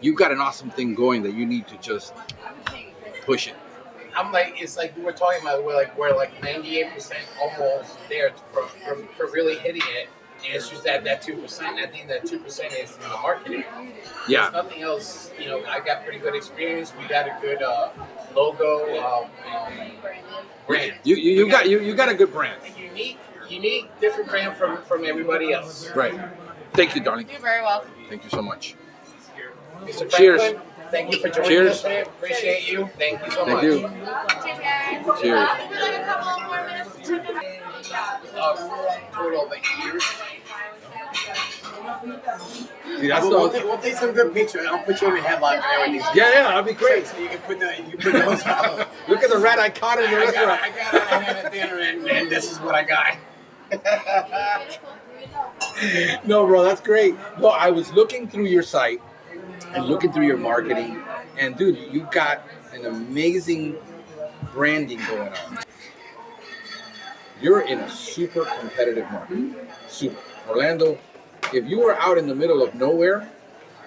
you've got an awesome thing going that you need to just push it. I'm like, it's like we were talking about. We're like 98% almost there for really hitting it. And it's just that 2%. I think that 2% is in the marketing. Yeah. There's nothing else. I got pretty good experience. We got a good logo, brand. You got a good brand. Unique, different brand from everybody else. Right. Thank you, darling. You're very welcome. Thank you so much. Mr. Cheers. Franklin, thank you for joining Cheers. us, man. Appreciate you. Thank you so much. Thank you. Cheers, guys. Cheers. Would you like a couple more minutes to check in? Total of 8 years. See, that's We'll take some good pictures. I'll put you in the headlock and everything. Yeah, that'd be great. So you can put those out. Look at the rat I caught in the restaurant. I got it. I had it dinner, and this is what I got. No, bro, that's great. No, I was looking through your site and looking through your marketing, and dude, you've got an amazing branding going on. You're in a super competitive market. Super. Orlando, if you were out in the middle of nowhere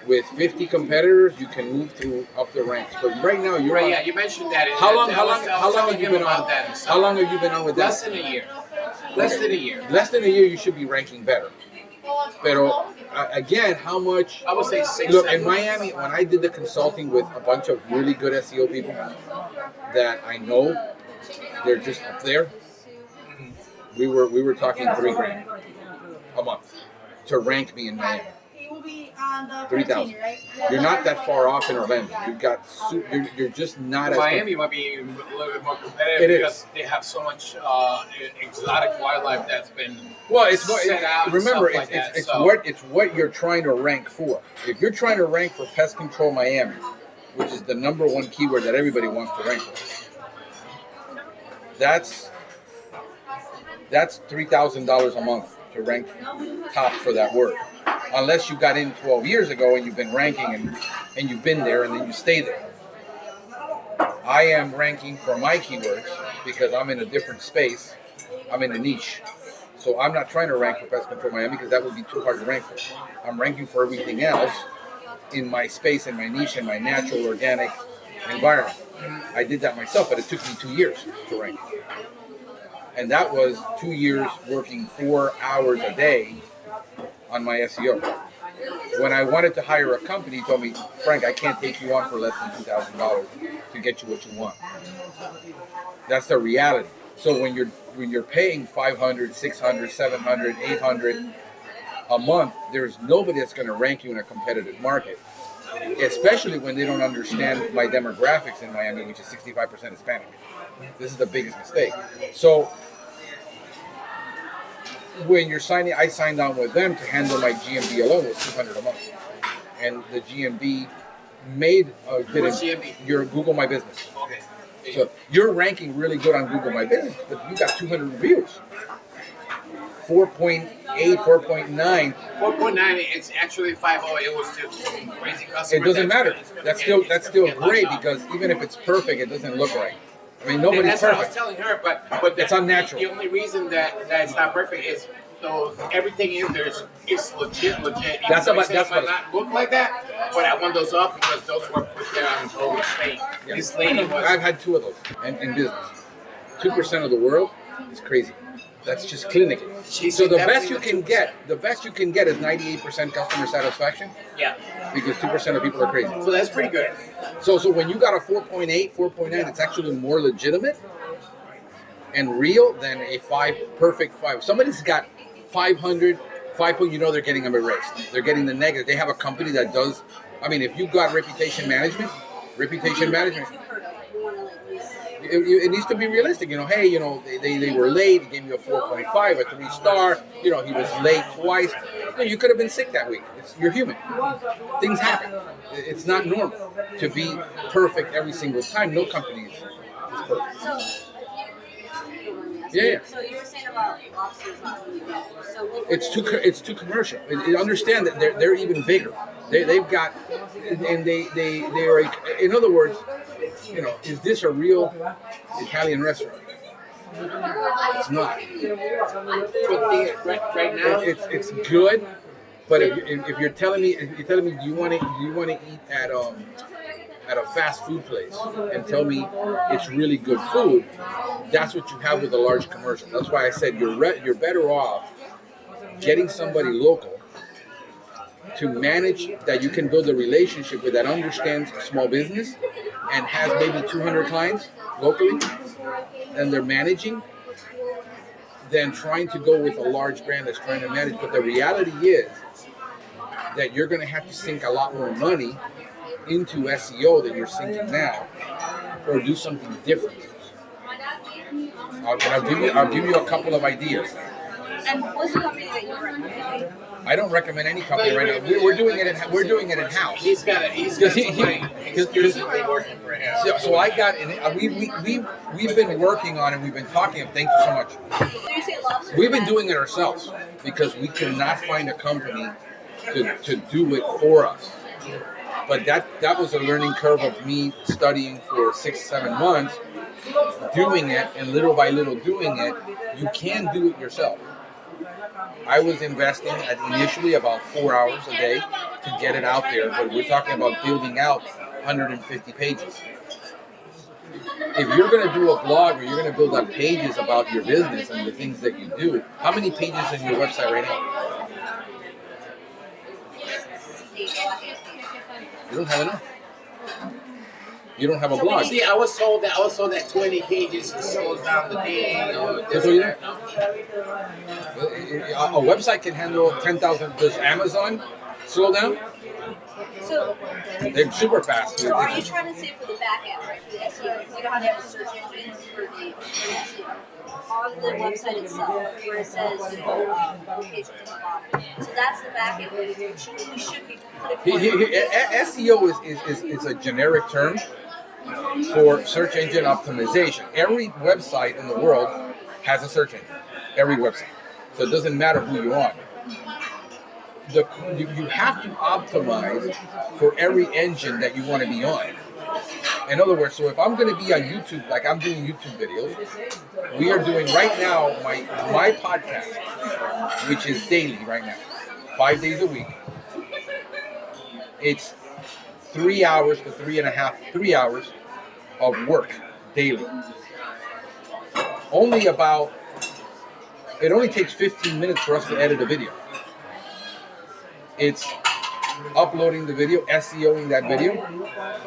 with 50 competitors, you can move through up the ranks. But right now, you're on. Yeah, you mentioned that. How long have you been on? How long have you been on with that? Less than a year. Less than a year. Less than a year, you should be ranking better. Pero again, how much? I would say 6. Look, in Miami, when I did the consulting with a bunch of really good SEO people that I know, they're just up there. We were talking $3,000 a month to rank me in Miami. 3,000. You're not that far off in Orlando. You've got you're just not. Miami might be a little bit more competitive because they have so much exotic wildlife that's been set out. Remember, and it's stuff like that, it's what you're trying to rank for. If you're trying to rank for Pest Control Miami, which is the #1 keyword that everybody wants to rank for, that's $3,000 a month to rank top for that word. Unless you got in 12 years ago and you've been ranking and you've been there and then you stay there. I am ranking for my keywords because I'm in a different space. I'm in a niche. So I'm not trying to rank for Pest Control Miami because that would be too hard to rank for. I'm ranking for everything else in my space, in my niche, in my natural, organic environment. I did that myself, but it took me 2 years to rank. And that was 2 years working 4 hours a day on my SEO. When I wanted to hire a company, he told me, Frank, I can't take you on for less than $2,000 to get you what you want. That's the reality. So when you're paying $500, $600, $700, $800 a month, there's nobody that's going to rank you in a competitive market, especially when they don't understand my demographics in Miami, which is 65% Hispanic. This is the biggest mistake. So when you're signing, I signed on with them to handle my GMB alone was $200 a month, and the GMB made your Google My Business. Okay. So you're ranking really good on Google My Business, but you got 200 reviews. 4.8, 4.9. 4.9. It's actually 5.0. It was just some crazy customer. It doesn't matter. That's still great because even if it's perfect, it doesn't look right. I mean, nobody's that's perfect. What I was telling her, but it's unnatural. The only reason that it's not perfect is everything in there is legit. That's what might not look like that, but I want those up because those were put there on Golden State. Yeah. This lady was. I've had 2 of those in business. 2% of the world is crazy. That's just clinical. So the best you can get is 98% customer satisfaction. Yeah. Because 2% of people are crazy. So that's pretty good. So when you got a 4.8, 4.9, it's actually more legitimate and real than a perfect 5. Somebody's got 500, 5. You know they're getting them erased. They're getting the negative. They have a company that does. I mean, if you've got reputation management. It needs to be realistic. Hey, they were late. He gave you a 4.5, a 3-star. He was late twice. You could have been sick that week. You're human. Things happen. It's not normal to be perfect every single time. No company is perfect. Yeah. So you were saying about lobsters not really good. So it's too commercial. Understand that they're even bigger. They've got, and they are. In other words, is this a real Italian restaurant? It's not. Right now, it's good, But if you're telling me you want to eat at a fast food place and tell me it's really good food, that's what you have with a large commercial. That's why I said you're better off getting somebody local to manage, that you can build a relationship with, that understands small business and has maybe 200 clients locally and they're managing, than trying to go with a large brand that's trying to manage. But the reality is that you're going to have to sink a lot more money into SEO than you're sinking now, or do something different. I'll give you a couple of ideas. And what's the company that you recommend? I don't recommend any company right now. We're doing it in house. He's got somebody exclusively working for him. So I got, and we've been working on it. We've been talking. Thank you so much. We've been doing it ourselves because we could not find a company to do it for us. But that was a learning curve of me studying for 6-7 months, doing it, and little by little doing it. You can do it yourself. I was investing initially about 4 hours a day to get it out there, but we're talking about building out 150 pages. If you're going to do a blog or you're going to build up pages about your business and the things that you do, how many pages is your website right now? You don't have enough. You don't have a blog. See, I was told that 20 pages slows down the thing. That's what you do. A website can handle 10,000. Does Amazon slow down? So they're super fast. So are you trying to say for the back end, right? For the SEO, because you know how they have the search engines for the SEO on the website itself, where it says locations at the bottom. So that's the back end. We should be putting. SEO is a generic term for search engine optimization. Every website in the world has a search engine. Every website. So it doesn't matter who you're on. You have to optimize for every engine that you want to be on. In other words, so if I'm going to be on YouTube, like I'm doing YouTube videos, we are doing right now my podcast, which is daily right now, 5 days a week. It's 3 hours to 3 hours of work daily. It only takes 15 minutes for us to edit a video. It's uploading the video, SEOing that video.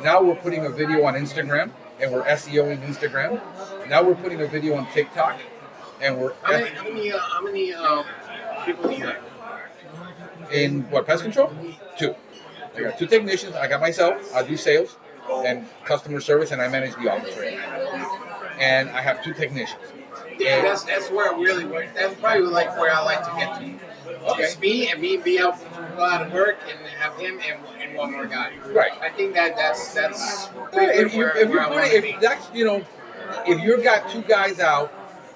Now we're putting a video on Instagram, and we're SEOing Instagram. Now we're putting a video on TikTok, and we're... How many people do you have? In what, pest control? 2. I got 2 technicians. I got myself. I do sales and customer service, and I manage the office right now. And I have 2 technicians. Yeah, that's where it really works. That's probably like where I like to get to. Okay. Just me be able to go out and work and have him and one more guy. Right. I think that's if you've got 2 guys out,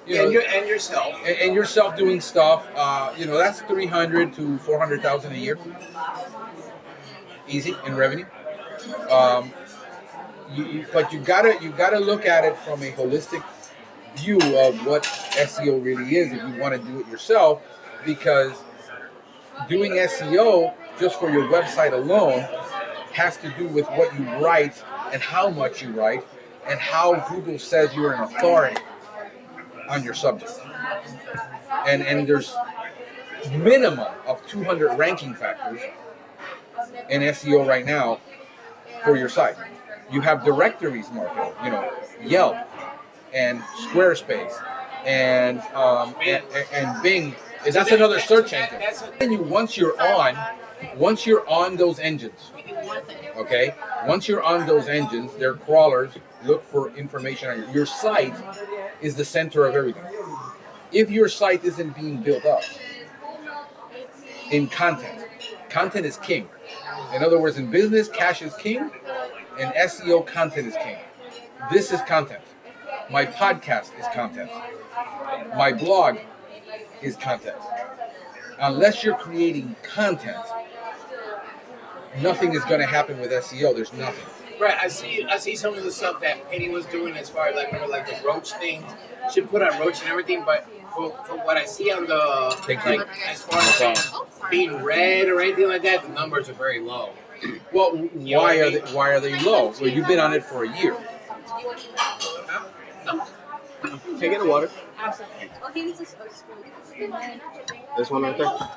and yourself and yourself doing stuff, that's 300 to 400,000 a year, easy in revenue. But you gotta look at it from a holistic view of what SEO really is if you want to do it yourself, because doing SEO just for your website alone has to do with what you write and how much you write and how Google says you're an authority on your subject. And there's minimum of 200 ranking factors in SEO right now for your site. You have directories, Marco, Yelp and Squarespace and Bing. That's another search engine. And once you're on those engines, okay? Once you're on those engines, their crawlers look for information on your site is the center of everything. If your site isn't being built up in content is king. In other words, in business, cash is king, and SEO content is king. This is content. My podcast is content. My blog is content. Unless you're creating content, nothing is going to happen with SEO. There's nothing. Right. I see some of the stuff that Penny was doing as far as like the roach thing. She put on roach and everything, but from what I see on the Thank you. like as far as being read or anything like that, the numbers are very low. Well, why are they low? Well, you've been on it for a year. No. Can I get a water? This one right there.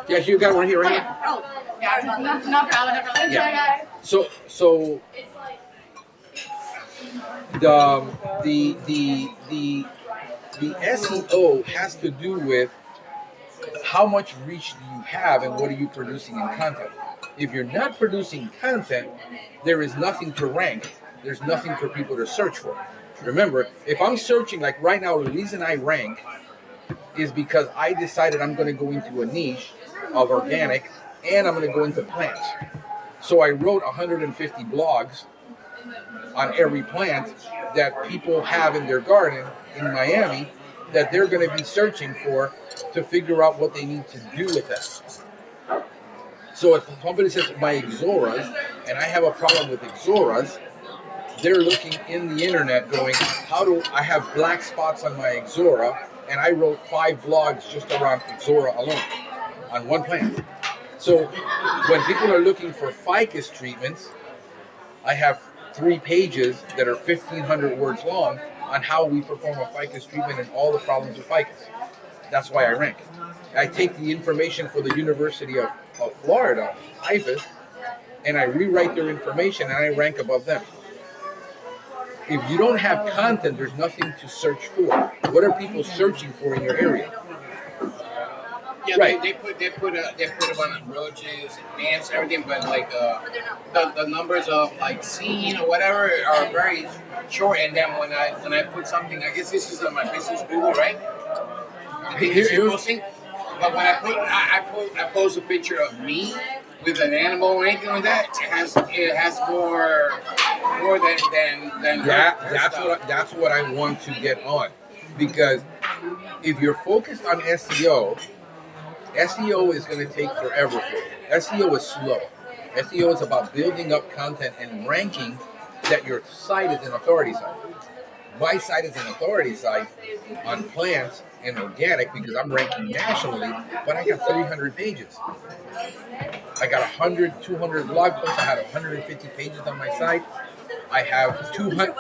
Yes, you got one here, right here. Oh, No problem. Yeah. So the SEO has to do with how much reach do you have and what are you producing in content. If you're not producing content, there is nothing to rank. There's nothing for people to search for. Remember, if I'm searching, like right now, the reason I rank is because I decided I'm going to go into a niche of organic and I'm going to go into plants. So I wrote 150 blogs on every plant that people have in their garden in Miami that they're going to be searching for to figure out what they need to do with that. So if somebody says my Ixoras, and I have a problem with Ixoras, they're looking in the internet going, how do I have black spots on my Ixora? And I wrote 5 blogs just around Ixora alone on one plant. So when people are looking for ficus treatments, I have 3 pages that are 1,500 words long on how we perform a ficus treatment and all the problems with ficus. That's why I rank. I take the information for the University of Florida, IFAS, and I rewrite their information and I rank above them. If you don't have content, there's nothing to search for. What are people searching for in your area? Yeah, Right. They put them on roaches, ants, everything, but like the numbers of like seeing or whatever are very short. And then when I put something, I guess this is on my business Google, right? I think this is posting. But when I post a picture of me with an animal or anything like that, it has more than That's what I want to get on, because if you're focused on SEO is going to take forever for you. SEO is slow. SEO is about building up content and ranking that your site is an authority site. My site is an authority site on plants and organic because I'm ranking nationally, but I got 300 pages. I got 100, 200 blog posts. I had 150 pages on my site. I have 200.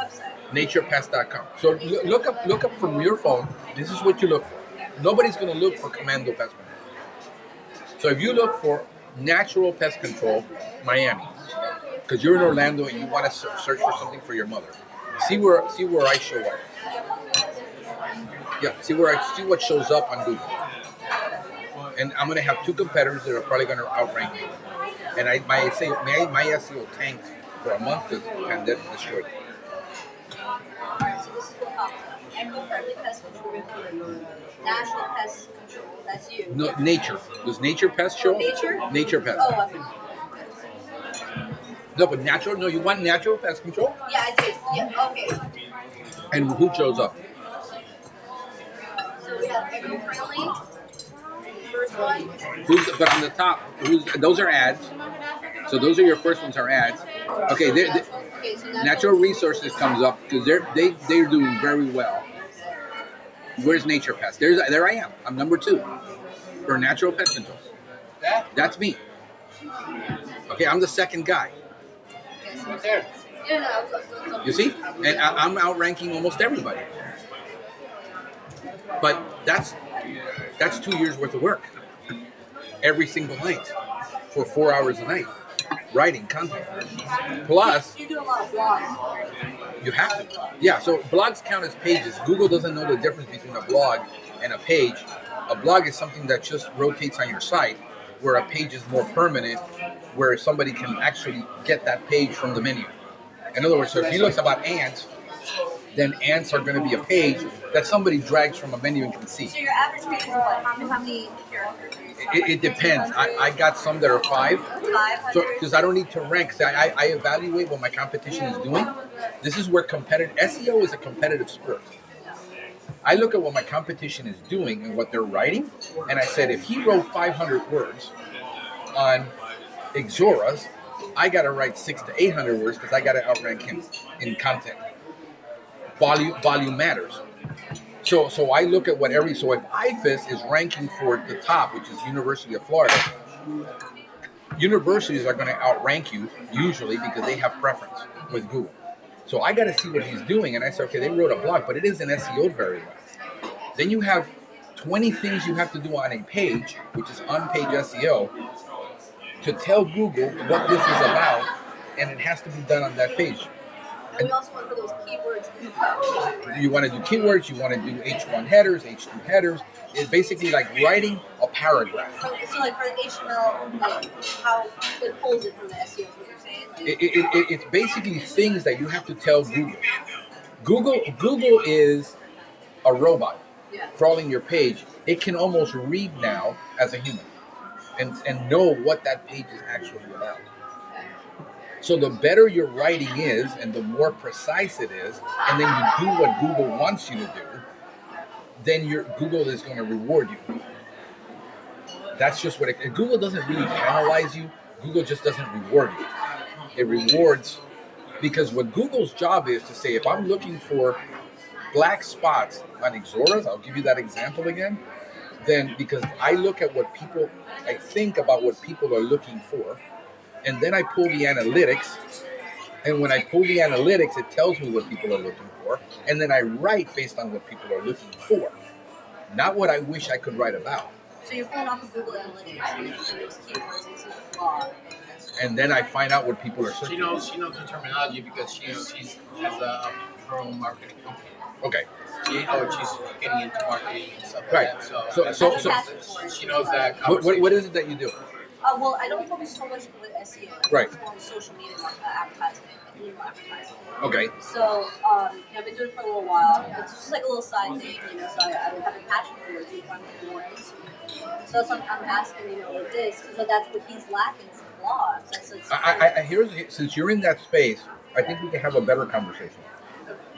Naturepest.com. So look up from your phone. This is what you look for. Nobody's going to look for Commando Pest Control. So if you look for natural pest control, Miami, because you're in Orlando and you want to search for something for your mother, see where I show up. Yeah, see what shows up on Google. And I'm going to have 2 competitors that are probably going to outrank me. And my SEO tanked for a month because the pandemic destroyed it. Alright, so this is what popped up. Eco-friendly pest control. National pest control. That's you. No, Nature. Does Nature Pest show? Nature? Nature Pest. Oh, okay. No, but natural. No, you want natural pest control? Yeah, I did. Yeah, okay. And who shows up? So we have eco-friendly. First one. But on the top, those are ads. So those are your first ones are ads. Okay, Okay, so Natural Resources comes up because they're doing very well. Where's Nature Pest? There I am. I'm number 2 for natural pest control. That's me. Okay, I'm the second guy. right there. Yeah, no, I was You see? And I'm outranking almost everybody. But that's 2 years worth of work. Every single night for 4 hours a night. Writing content. Plus, You do a lot of blogs. you have to. Yeah, so blogs count as pages. Google doesn't know the difference between a blog and a page. A blog is something that just rotates on your site, where a page is more permanent, where somebody can actually get that page from the menu. In other words, so if you look about ants, then ants are going to be a page that somebody drags from a menu and can see. So your average page is what? How many characters? It depends. I got some that are 5. 500? Because I don't need to rank. So I evaluate what my competition is doing. This is where SEO is a competitive sport. I look at what my competition is doing and what they're writing, and I said, if he wrote 500 words on Ixoras, I got to write 600 to 800 words because I got to outrank him in content. Volume matters. So I look at so if IFAS is ranking for the top, which is University of Florida, universities are going to outrank you usually because they have preference with Google. So I got to see what he's doing, and I said, okay, they wrote a blog, but it isn't SEO'd very well. Then you have 20 things you have to do on a page, which is on-page SEO, to tell Google what this is about, and it has to be done on that page. And we also want to put those keywords in the page. You want to do keywords, you want to do H1 headers, H2 headers. It's basically like writing a paragraph. So like for the HTML, like how it pulls it from the SEO is what you're saying? Like, It's basically things that you have to tell Google. Google is a robot crawling your page. It can almost read now as a human and know what that page is actually about. So the better your writing is and the more precise it is, and then you do what Google wants you to do, then Google is going to reward you. That's just what Google doesn't really penalize you. Google just doesn't reward you. It rewards, because what Google's job is to say, if I'm looking for black spots on Exoras, I'll give you that example again, then because I think about what people are looking for, and then I pull the analytics, and when I pull the analytics, it tells me what people are looking for, and then I write based on what people are looking for, not what I wish I could write about. So you're pulling off of Google Analytics and those keywords into the blog. And then I find out what people are searching. She knows the terminology because she has her own marketing company. Okay. She's getting into marketing and stuff like Right. that. So she knows that. What is it that you do? Well, I don't focus so much with SEO. Right. It's more on social media advertising and email advertising. Okay. So, I've been doing it for a little while. It's just like a little side thing, so I have a passion for it, so I'm getting more into it. So that's what I'm asking, with this, because that's what he's lacking, is blogs. Since you're in that space, I think we can have a better conversation.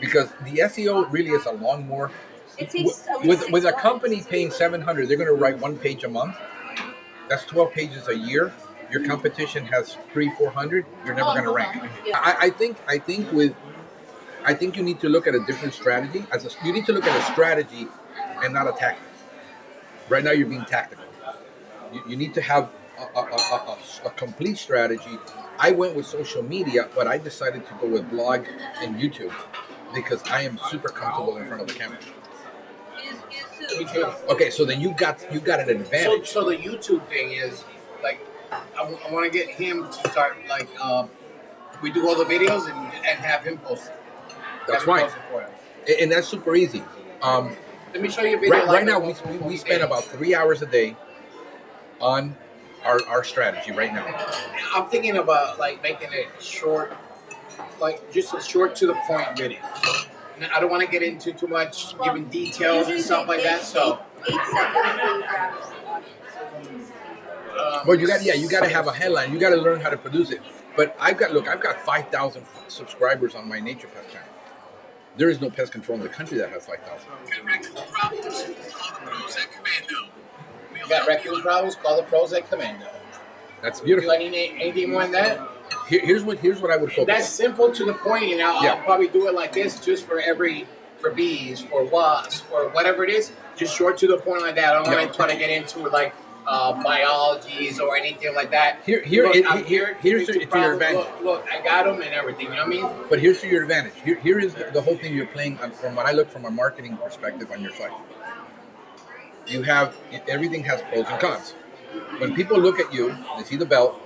Because the SEO really is a long more. It takes with a company paying $700, they're going to write one page a month. That's 12 pages a year. Your competition has 300-400. You're never going to rank. Yeah. I think you need to look at a different strategy. You need to look at a strategy and not a tactic. Right now, you're being tactical. You need to have a complete strategy. I went with social media, but I decided to go with blog and YouTube because I am super comfortable in front of the camera. Me too. Okay, so then you got an advantage. So the YouTube thing is like I want to get him to start like we do all the videos and have him post. That's right, and that's super easy. Let me show you a video. Right now, we spend about 3 hours a day on our strategy. Right now, I'm thinking about like making it short, like just a short to the point video. I don't want to get into too much, giving details and stuff like that. So, 8 seconds. well, you got to have a headline. You got to learn how to produce it. But I've got 5,000 subscribers on my Nature Pest channel. There is no pest control in the country that has 5,000. You got raccoon problems? Call the pros at Commando. That's beautiful. Do I need anything more than that? Here's what I would focus. That's simple to the point, and I'll probably do it like this, just for bees, for wasps, for whatever it is, just short to the point like that. I don't want to try to get into like biologies or anything like that. Here's to your advantage. Look, I got them and everything. You know what I mean? But here's to your advantage. Here is the whole thing you're playing on, from what I look from a marketing perspective on your site. You have everything has pros and cons. When people look at you, they see the belt,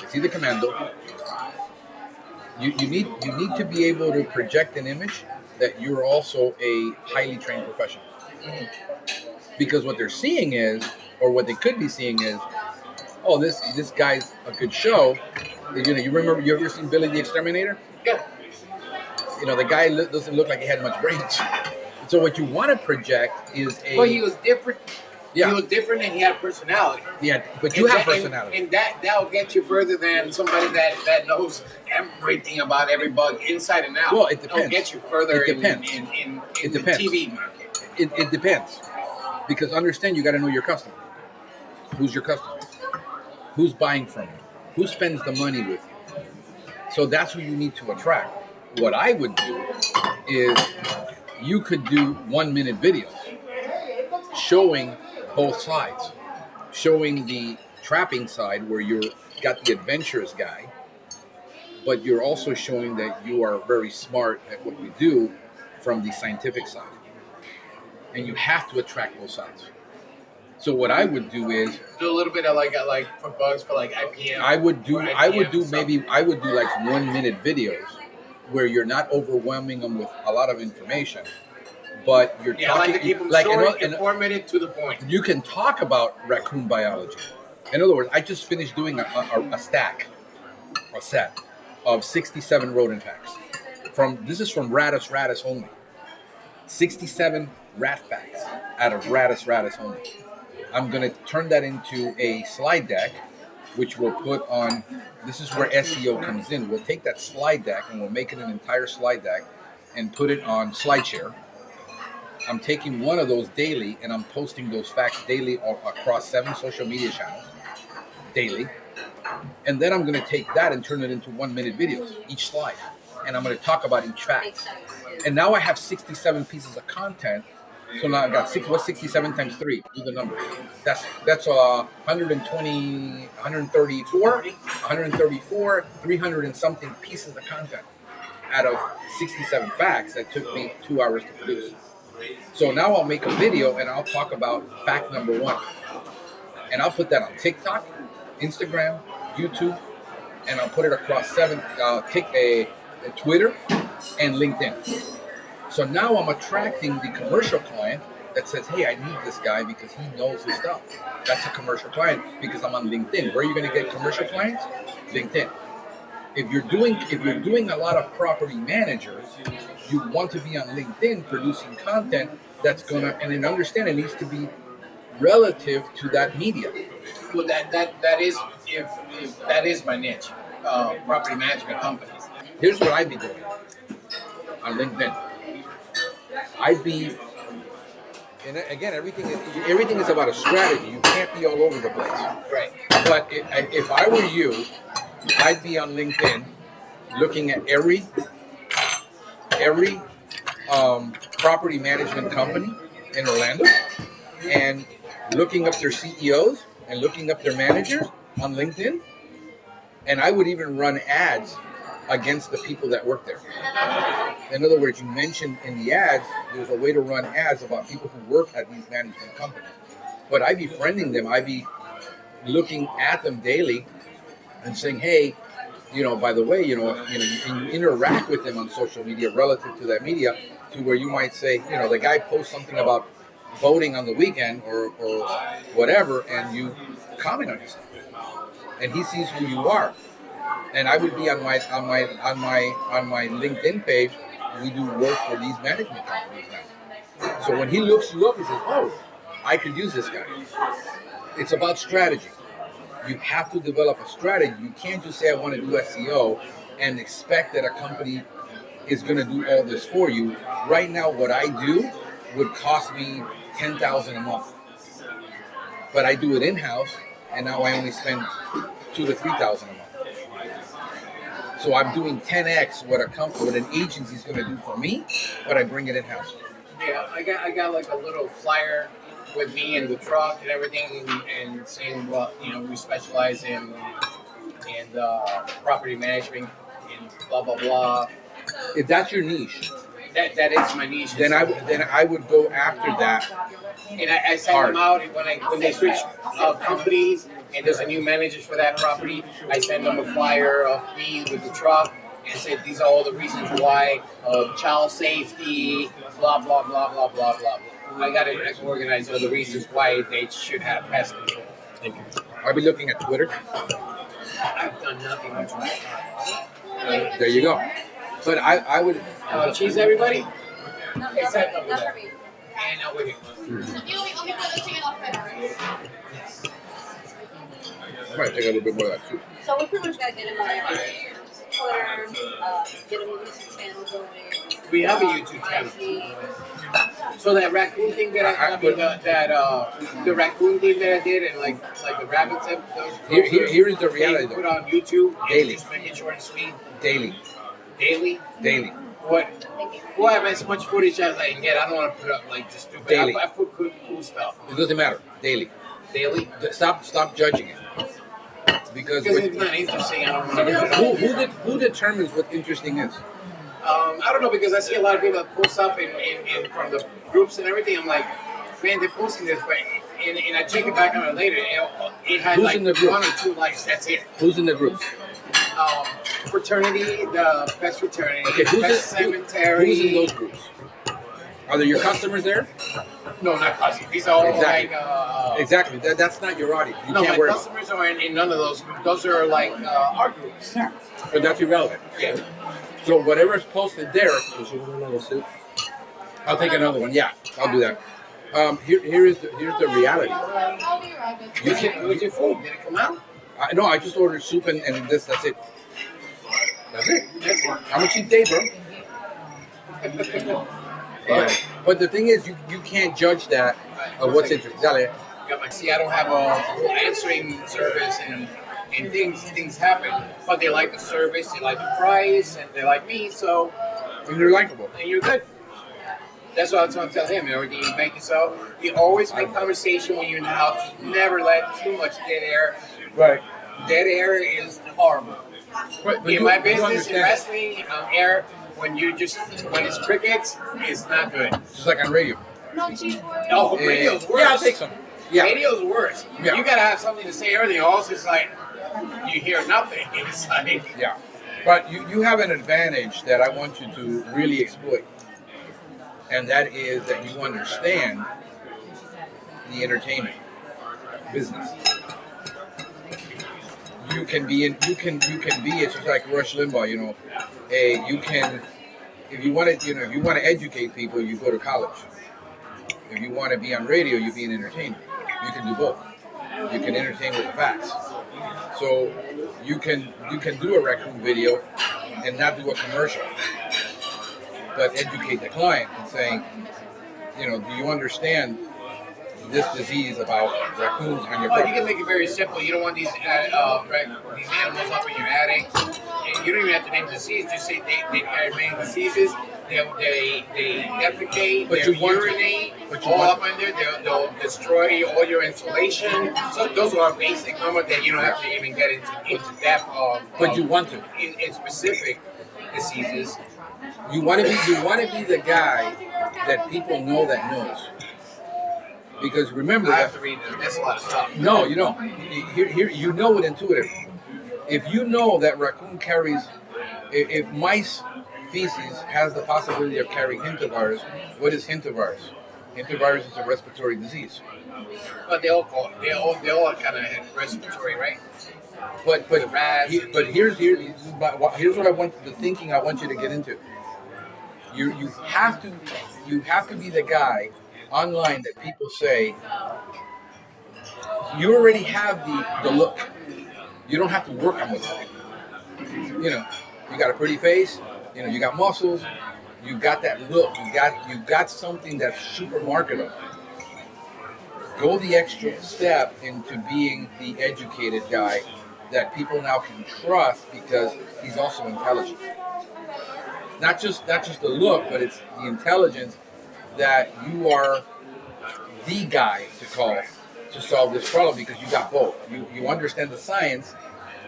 they see the Commando. You need to be able to project an image that you're also a highly trained professional. Because what they're seeing is, or what they could be seeing is, oh, this guy's a good show. You remember, you ever seen Billy the Exterminator? Yeah. The guy doesn't look like he had much brains. So what you want to project is a. Well, he was different. Yeah. He was different and he had personality. Yeah, but you have personality. And that'll get you further than somebody that knows everything about every bug inside and out. Well, it depends. It'll get you further It depends. in It the depends. TV market. It depends. Because understand, you got to know your customer. Who's your customer? Who's buying from you? Who spends the money with you? So that's who you need to attract. What I would do is you could do 1 minute videos showing both sides, showing the trapping side where you're got the adventurous guy, but you're also showing that you are very smart at what you do from the scientific side, and you have to attract both sides. So what I would do is Do a little bit of like for bugs for like IPM. I would do or maybe like 1 minute videos where you're not overwhelming them with a lot of information, but you're Yeah, I talking like to keep them like short, informative, to the point. you can talk about raccoon biology. In other words, I just finished doing a set of 67 rodent facts. This is from Ratus only. 67 rat facts out of Ratus only. I'm going to turn that into a slide deck, which we'll put on. This is where SEO comes in. We'll take that slide deck and we'll make it an entire slide deck and put it on SlideShare. I'm taking one of those daily and I'm posting those facts daily across 7 social media channels daily. And then I'm going to take that and turn it into 1 minute videos, each slide. And I'm going to talk about each fact. And now I have 67 pieces of content. So now I got what's 67 times 3? Do the number. That's 120, 134, 300 and something pieces of content out of 67 facts that took me 2 hours to produce. So now I'll make a video and I'll talk about fact number 1. And I'll put that on TikTok, Instagram, YouTube, and I'll put it across 7, Twitter and LinkedIn. So now I'm attracting the commercial client that says, hey, I need this guy because he knows his stuff. That's a commercial client because I'm on LinkedIn. Where are you going to get commercial clients? LinkedIn. If you're doing a lot of property managers, you want to be on LinkedIn producing content that's gonna, and understand it needs to be relative to that media. Well, that is if that is my niche, property management companies. Here's what I'd be doing on LinkedIn. I'd be, and again, everything is about a strategy. You can't be all over the place. Right. But if I were you, I'd be on LinkedIn looking at every property management company in Orlando and looking up their CEOs and looking up their managers on LinkedIn. And I would even run ads against the people that work there. In other words, you mentioned in the ads, there's a way to run ads about people who work at these management companies. But I'd be friending them. I'd be looking at them daily and saying, hey, by the way, you interact with them on social media relative to that media, to where you might say, the guy posts something about voting on the weekend or whatever, and you comment on yourself, and he sees who you are. And I would be on my LinkedIn page. We do work for these management companies now. So when he looks you up, he says, "Oh, I could use this guy." It's about strategy. You have to develop a strategy. You can't just say, "I want to do SEO," and expect that a company is going to do all this for you. Right now, what I do would cost me $10,000 a month, but I do it in house, and now I only spend $2,000 to $3,000 a month. So I'm doing 10x what an agency is going to do for me, but I bring it in house. Yeah, I got like a little flyer with me and the truck and everything, and saying, well, we specialize in property management and blah blah blah. If that's your niche, that is my niche. Then I would go after that. And I send them out when they switch companies and there's a new manager for that property. I send them a flyer of me with the truck and say these are all the reasons why, child safety, blah blah blah blah blah blah. I got to organize all the reasons why they should have pest control. Thank you. I'll be looking at Twitter. I've done nothing on Twitter. There you go. But I would. Cheese, everybody? No, not for me. And over here. I might take a little bit more of that too. So we pretty much got to get him on everything. Twitter, get him a YouTube channel going. We have a YouTube channel. So that raccoon thing that the raccoon thing that I did, and like the rabbits, here is the reality put on YouTube daily. Just make it short and sweet. Daily. Daily. What as much footage as I can get. I don't want to put up like just stupid. Daily. I put cool stuff. It doesn't matter. Daily. Daily. Stop judging it. Because It's not interesting. I don't want to. who determines what interesting is? I don't know because I see a lot of people that post stuff in from the groups and everything. I'm like, man, they're posting this, but and I check it back on it later. It had Who's like in the group? 1 or 2 likes. That's it. Who's in the groups? Fraternity, the Pest fraternity, Okay, Pest cemetery. Who's in those groups? Are there your customers there? No, not customers. These are all Exactly. like. Exactly. That's not your audience. You No, can't my worry customers are in none of those groups. Those are like art groups. about it. But that's irrelevant. Yeah. So whatever's posted there, I'll take another one. Yeah, I'll do that. Here's the reality. You can. Where's your food? Did it come out? No, I just ordered soup and this. That's it. That's it. I'm a cheap day, bro. But the thing is, you can't judge that of what's interesting. Dale. See, I don't have a whole answering service and things happen. But they like the service, they like the price, and they like me, so And you're likable. and you're good. That's what I was trying to tell him. Everything you make yourself, you always make conversation when you're in the house. You never let too much dead air. Right. Dead air is horrible. But In my business, in wrestling, air, when it's crickets, it's not good. Just like on radio. Oh, radio's worse. Yeah, I'll take some. Yeah. Radio's worse. Yeah. You gotta have something to say. Everything else is like you hear nothing. It's like Yeah. But you have an advantage that I want you to really exploit. And that is that you understand the entertainment business. You can be it's just like Rush Limbaugh, you know. You can if you want to educate people, you go to college. If you want to be on radio, you be an entertainer. You can do both. You can entertain with the facts. So you can do a raccoon video and not do a commercial, but educate the client and saying, do you understand this disease about raccoons on your you property? can make it very simple. You don't want these animals up in your attic. You don't even have to name the disease. Just say they carry many diseases. They defecate, But they you want to. urinate, But you all want up under. They'll destroy all your insulation. So those are basic numbers that you don't have to even get into depth of. But you want to. In specific diseases. You want to be the guy that people know that knows. Because remember, I have to read this. That's a lot of stuff. no, you don't. Here, you know it intuitively. If you know that raccoon carries, if mice feces has the possibility of carrying hantavirus, what is hantavirus? Hantavirus is a respiratory disease. But they all kind of have respiratory, right? But here's what I want, the thinking I want you to get into. You have to be the guy online that people say you already have the look. You don't have to work on it. You got a pretty face. You got muscles. You got that look. You got something that's super marketable. Go the extra step into being the educated guy that people now can trust because he's also intelligent. Not just the look, but it's the intelligence that you are the guy to call to solve this problem because you got both. You understand the science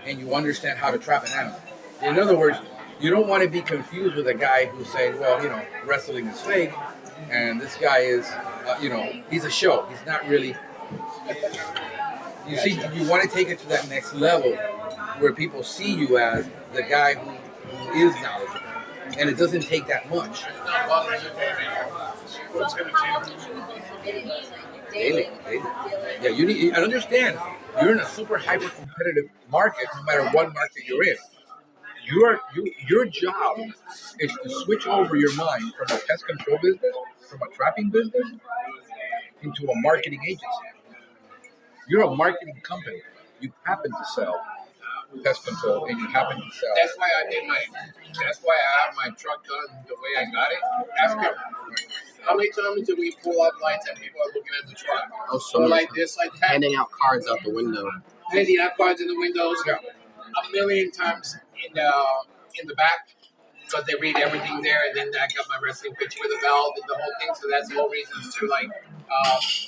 and you understand how to trap an animal. In other words, you don't want to be confused with a guy who's saying, well, wrestling is fake and this guy is, he's a show. He's not really. You see, you want to take it to that next level where people see you as the guy who is knowledgeable. And it doesn't take that much. Daily. Yeah, you need. I understand. You're in a super hyper competitive market, no matter what market you're in. Your job is to switch over your mind from a pest control business, from a trapping business, into a marketing agency. You're a marketing company. You happen to sell pest control, and you happen to sell. That's why I have my truck done the way I got it. Ask him. How many times do we pull up lights and people are looking at the truck? Oh, so Or like this, like that. handing out cards out the window. Handing out cards in the windows. A million times in the back. because they read everything there, and then I got my wrestling picture with the belt and the whole thing. So that's all reasons to like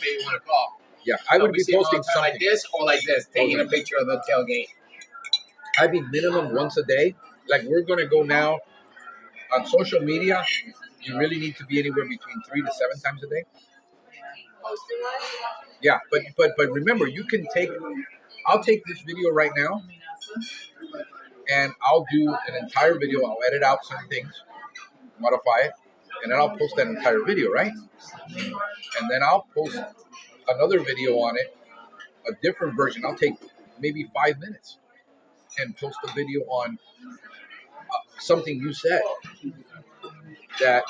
maybe want to call. Yeah, I would be posting something like this or like this, taking a picture of the tailgate. I'd be minimum once a day. Like we're gonna go now on social media. You really need to be anywhere between 3 to 7 times a day. Posting one? Yeah, but remember, you can take. I'll take this video right now, and I'll do an entire video. I'll edit out some things, modify it, and then I'll post that entire video, right? And then I'll post another video on it, a different version. I'll take maybe 5 minutes and post a video on something you said that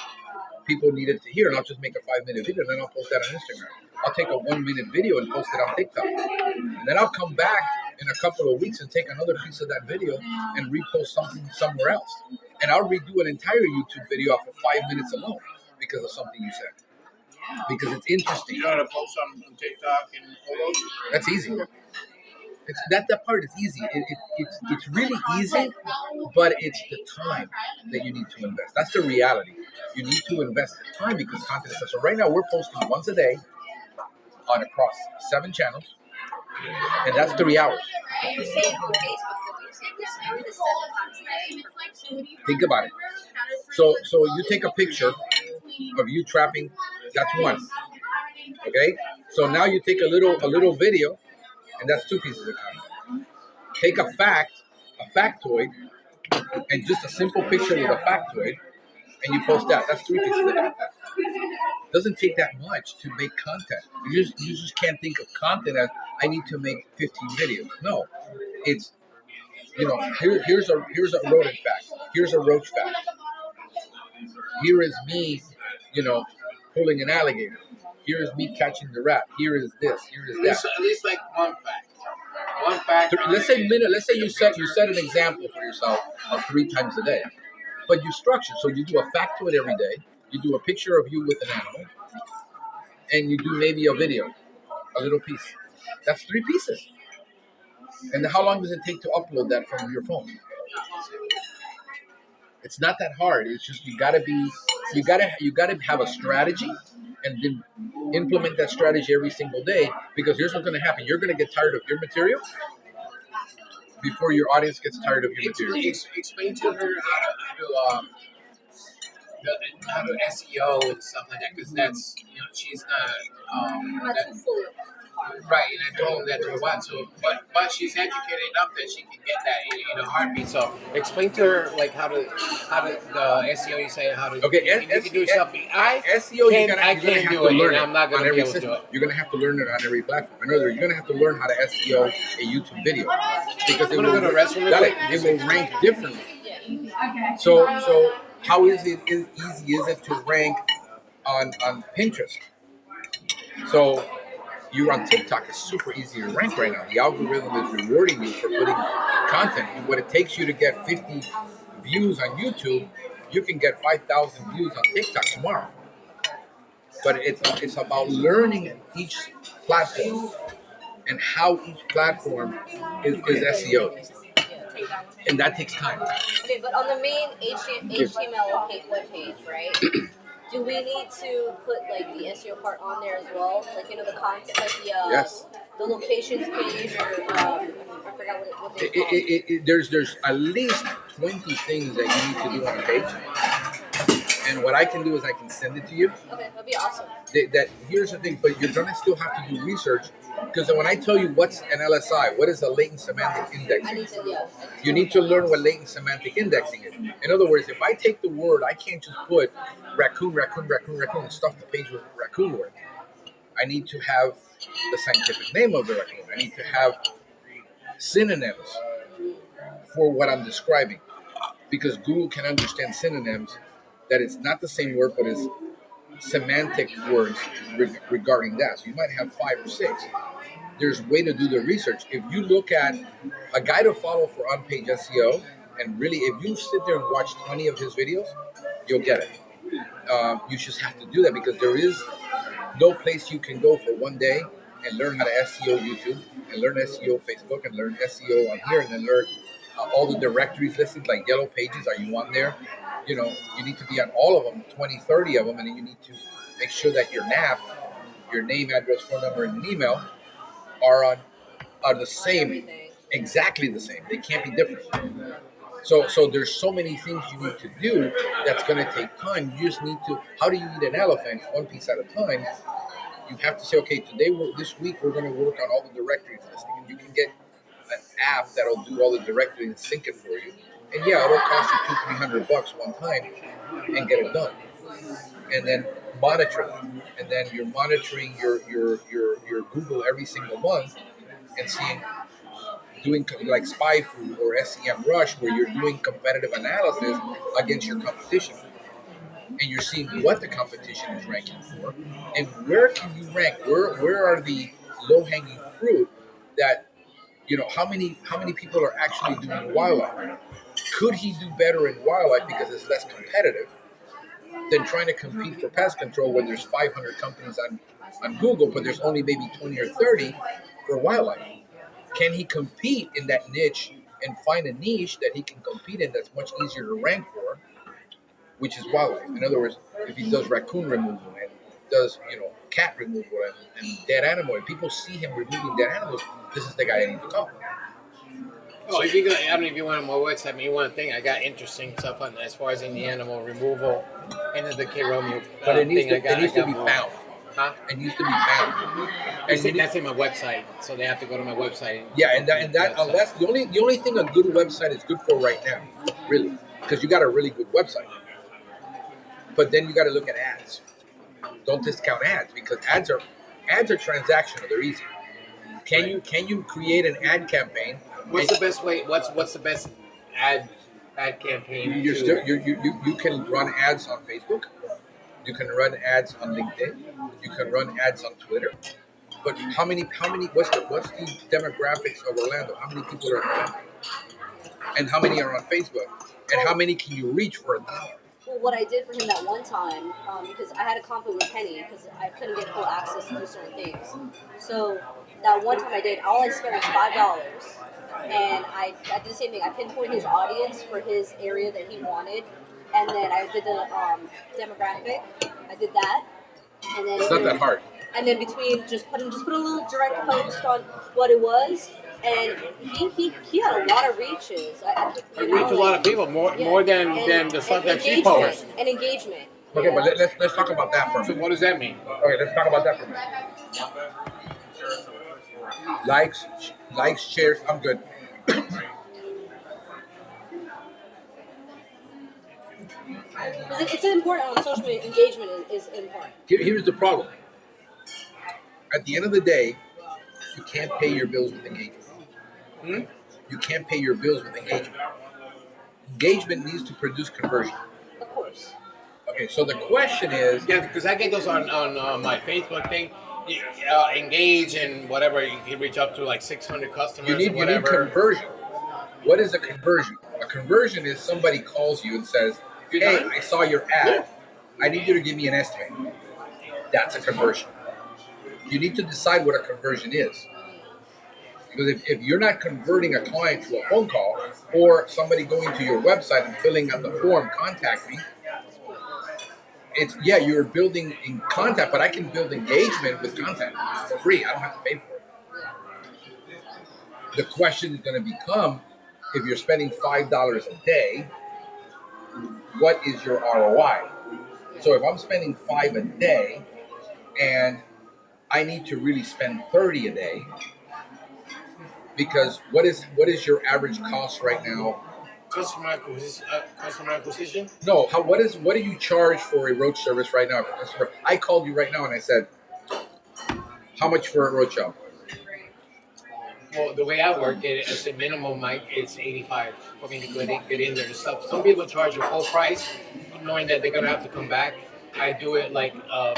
people needed to hear, and I'll just make a 5-minute video, and then I'll post that on Instagram. I'll take a 1-minute video and post it on TikTok, and then I'll come back in a couple of weeks and take another piece of that video and repost something somewhere else, and I'll redo an entire YouTube video off of 5 minutes alone because of something you said, because it's interesting. You know how to post something on TikTok and all those? That's easy. It's that part is easy. It's really easy, but it's the time that you need to invest. That's the reality. You need to invest the time because content is. So right now we're posting once a day on across 7 channels, and that's 3 hours. And you're saying on Facebook, but you're saying this 3 to 7 times a day for posting. Think about it. So you take a picture of you trapping. That's one. Okay. So now you take a little video. And that's 2 pieces of content. Take a factoid, and just a simple picture with a factoid, and you post that. That's 3 pieces of content. It doesn't take that much to make content. You just can't think of content as I need to make 15 videos. No, it's here's a rodent fact. Here's a roach fact. Here is me, pulling an alligator. Here is me catching the rat. Here is this. Here is that. At least like one fact. One fact. Let's say you set an example for yourself of 3 times a day, but you structure. So you do a factoid every day. You do a picture of you with an animal, and you do maybe a video, a little piece. That's 3 pieces. And how long does it take to upload that from your phone? It's not that hard. It's just you gotta have a strategy, and then implement that strategy every single day, because here's what's going to happen. You're going to get tired of your material before your audience gets tired of your material. Explain to her how to SEO and stuff like that, because that's, she's not right, and I told that to her once. So, but she's educated enough that she can get that in a heartbeat. So, explain to her like how to the SEO you say how to. Okay, you can do something. SEO you're gonna have to learn it. I'm not gonna be able to do it. You're gonna have to learn it on every platform. In other words, you're gonna have to learn how to SEO a YouTube video because it will rank differently. So how easy is it to rank on Pinterest? So you're on TikTok, it's super easy to rank right now. The algorithm is rewarding you for putting content. And what it takes you to get 50 views on YouTube, you can get 5,000 views on TikTok tomorrow. But it's about learning each platform and how each platform is SEO. And that takes time. Okay, but on the main HTML webpage, right? Do we need to put like the SEO part on there as well? Like the content, like Yes. The locations page, or I forgot what they call it. There's at least 20 things that you need to do on a page. And what I can do is I can send it to you. Okay, that'd be awesome. Here's the thing, but you're gonna still have to do research, because when I tell you what's an LSI, what is a latent semantic indexing? You need to learn what latent semantic indexing is. In other words, if I take the word, I can't just put raccoon, and stuff the page with raccoon word. I need to have the scientific name of the raccoon. I need to have synonyms for what I'm describing, because Google can understand synonyms that it's not the same word, but it's semantic words regarding that. So you might have 5 or 6. There's a way to do the research. If you look at a guy to follow for on-page SEO, and really, if you sit there and watch 20 of his videos, you'll get it. You just have to do that, because there is no place you can go for one day and learn how to SEO YouTube, and learn SEO Facebook, and learn SEO on here, and then learn all the directories listed, like Yellow Pages. Are you on there? you need to be on all of them, 20, 30 of them, and then you need to make sure that your NAP, your name, address, phone number, and an email are the same, everything. exactly the same. They can't be different. So there's so many things you need to do that's going to take time. You just need to. How do you eat an elephant? One piece at a time. You have to say, okay, this week we're going to work on all the directories listing, and you can get an app that'll do all the directory and sync it for you. And yeah, it'll cost you $200-300 one time and get it done. And then monitor them. And then you're monitoring your Google every single month and doing like SpyFu or SEMrush, where you're doing competitive analysis against your competition. And you're seeing what the competition is ranking for, and where can you rank? Where are the low-hanging fruit that, how many people are actually doing wildlife? Could he do better in wildlife because it's less competitive than trying to compete for pest control when there's 500 companies on Google, but there's only maybe 20 or 30 for wildlife? Can he compete in that niche and find a niche that he can compete in that's much easier to rank for, which is wildlife? In other words, if he does raccoon removal and does cat removal and dead animal, and people see him removing dead animals, this is the guy I need to call. Oh, if you go, I don't know if you want my website. I mean, one thing I got interesting stuff on as far as in the animal removal and the Romeo. But it needs thing to be found. Huh? It needs to be found. And that's in my website, so they have to go to my website. Yeah, and that unless the only thing a good website is good for right now, really, because you got a really good website. But then you got to look at ads. Don't discount ads, because ads are transactional. They're easy. Can you create an ad campaign? What's the best way? What's the best ad campaign? You can run ads on Facebook. You can run ads on LinkedIn. You can run ads on Twitter. But how many? What's the demographics of Orlando? How many people are in Orlando? And how many are on Facebook? And how many can you reach for $1? Well, what I did for him that one time, because I had a conflict with Penny, because I couldn't get full access to do certain things. So that one time I did, all I spent was $5, and I did the same thing. I pinpointed his audience for his area that he wanted, and then I did the demographic. I did that, and then it's not that hard. And then between just put a little direct post on what it was. And he had a lot of reaches. I reached a lot of people, more than the stuff that she posts. And engagement. Okay, but let's talk about that for a minute. So what does that mean? Okay, let's talk about that for a minute. Likes, shares. I'm good. It's important on social media. Engagement is important. Here's the problem. At the end of the day, you can't pay your bills with engagement. You can't pay your bills with engagement. Engagement needs to produce conversion. Of course. Okay, so the question is... Yeah, because I get those on my Facebook thing. Engage and whatever, you can reach up to like 600 customers you need conversion. What is a conversion? A conversion is somebody calls you and says, hey, I saw your ad. I need you to give me an estimate. That's a conversion. You need to decide what a conversion is. Because if you're not converting a client to a phone call or somebody going to your website and filling out the form, contact me, you're building in contact, but I can build engagement with content for free. I don't have to pay for it. The question is going to become, if you're spending $5 a day, what is your ROI? So if I'm spending $5 a day and I need to really spend $30 a day, because what is your average cost right now? Customer acquisition? No. What do you charge for a roach service right now? I called you right now and I said, how much for a roach job? Well, the way I work it, it's a minimum, it's $85 for me to get in there and stuff. Some people charge a full price, knowing that they're gonna have to come back. I do it like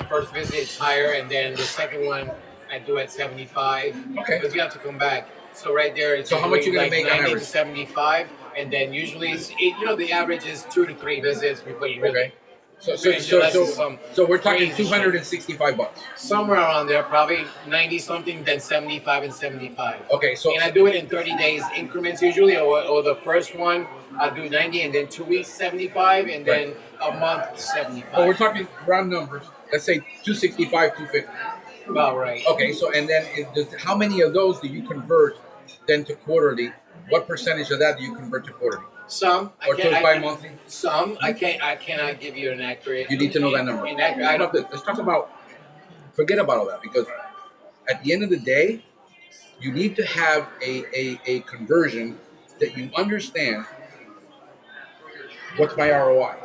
first visit it's higher, and then the second one I do at $75. Okay. Because you have to come back. So right there, it's so how much you gonna make on 90 average? to 75, and then usually the average is 2 to 3 visits before you really. Okay. So we're talking crazy shit. $265. Somewhere around there, probably 90 something, then 75 and 75. Okay, so And I do it in 30 days increments usually, or the first one I do 90, and then 2 weeks 75, and then a month 75. But we're talking round numbers. Let's say 265, 250. About right. Okay, so and then how many of those do you convert then to quarterly? What percentage of that do you convert to quarterly? Some Or to bi-monthly? Some I cannot give you an accurate. You need to know that number. Let's talk about. Forget about all that, because at the end of the day, you need to have a conversion that you understand. What's my ROI?